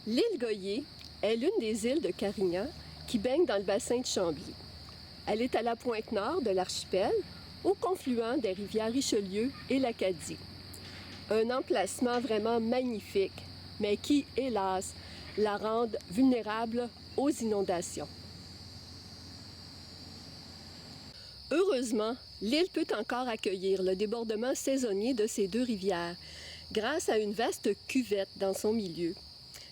L'île Goyet est l'une des îles de Carignan qui baigne dans le bassin de Chambly. Elle est à la pointe nord de l'archipel, au confluent des rivières Richelieu et l'Acadie. Un emplacement vraiment magnifique, mais qui, hélas, la rend vulnérable aux inondations. Heureusement, l'île peut encore accueillir le débordement saisonnier de ces deux rivières, grâce à une vaste cuvette dans son milieu.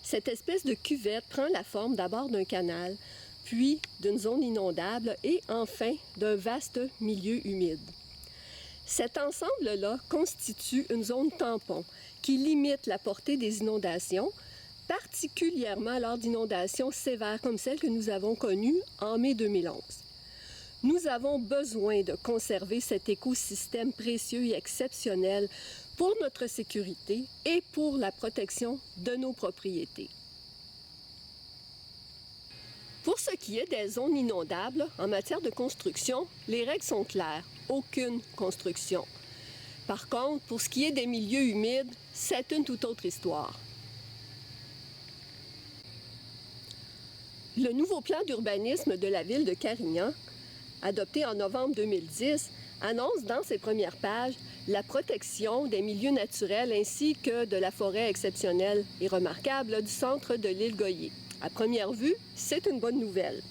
Cette espèce de cuvette prend la forme d'abord d'un canal, puis d'une zone inondable et enfin d'un vaste milieu humide. Cet ensemble-là constitue une zone tampon qui limite la portée des inondations, particulièrement lors d'inondations sévères comme celles que nous avons connues en mai 2011. Nous avons besoin de conserver cet écosystème précieux et exceptionnel pour notre sécurité et pour la protection de nos propriétés. Pour ce qui est des zones inondables, en matière de construction, les règles sont claires. Aucune construction. Par contre, pour ce qui est des milieux humides, c'est une toute autre histoire. Le nouveau plan d'urbanisme de la ville de Carignan, adopté en novembre 2010, annonce dans ses premières pages la protection des milieux naturels ainsi que de la forêt exceptionnelle et remarquable du centre de l'île Goyet. À première vue, c'est une bonne nouvelle.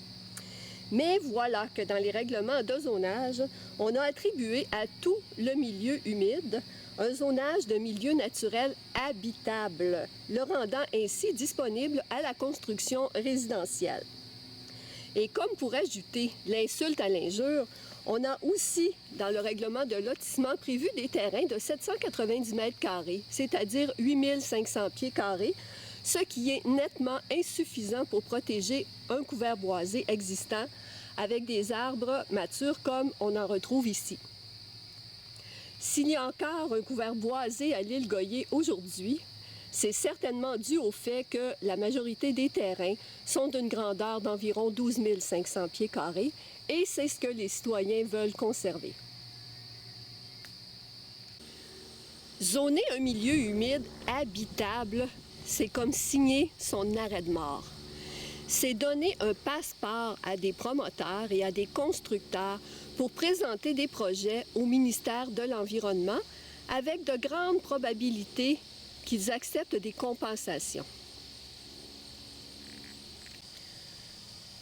Mais voilà que dans les règlements de zonage, on a attribué à tout le milieu humide un zonage de milieu naturel habitable, le rendant ainsi disponible à la construction résidentielle. Et comme pour ajouter l'insulte à l'injure, on a aussi dans le règlement de lotissement prévu des terrains de 790 mètres carrés, c'est-à-dire 8500 pieds carrés, ce qui est nettement insuffisant pour protéger un couvert boisé existant avec des arbres matures comme on en retrouve ici. S'il y a encore un couvert boisé à l'île Goyet aujourd'hui, c'est certainement dû au fait que la majorité des terrains sont d'une grandeur d'environ 12 500 pieds carrés et c'est ce que les citoyens veulent conserver. Zoner un milieu humide habitable, c'est comme signer son arrêt de mort. C'est donner un passeport à des promoteurs et à des constructeurs pour présenter des projets au ministère de l'Environnement avec de grandes probabilités qu'ils acceptent des compensations.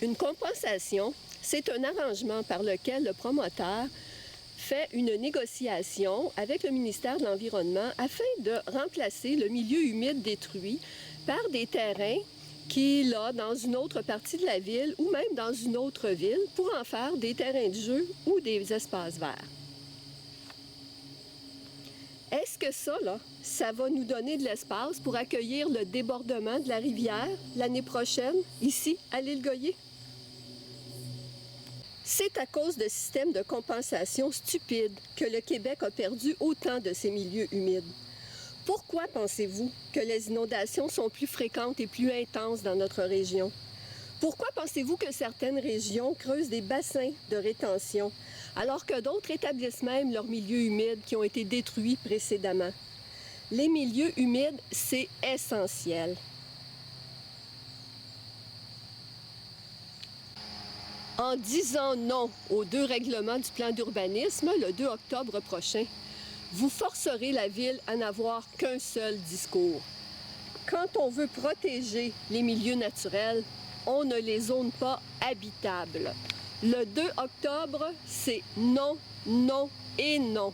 Une compensation, c'est un arrangement par lequel le promoteur fait une négociation avec le ministère de l'Environnement afin de remplacer le milieu humide détruit par des terrains qu'il a dans une autre partie de la ville ou même dans une autre ville pour en faire des terrains de jeu ou des espaces verts. Est-ce que ça va nous donner de l'espace pour accueillir le débordement de la rivière l'année prochaine, ici, à l'île Goyet? C'est à cause de systèmes de compensation stupides que le Québec a perdu autant de ses milieux humides. Pourquoi pensez-vous que les inondations sont plus fréquentes et plus intenses dans notre région? Pourquoi pensez-vous que certaines régions creusent des bassins de rétention, alors que d'autres établissent même leurs milieux humides qui ont été détruits précédemment? Les milieux humides, c'est essentiel. En disant non aux deux règlements du plan d'urbanisme le 2 octobre prochain, vous forcerez la ville à n'avoir qu'un seul discours. Quand on veut protéger les milieux naturels, on ne les zone pas habitables. Le 2 octobre, c'est non, non et non.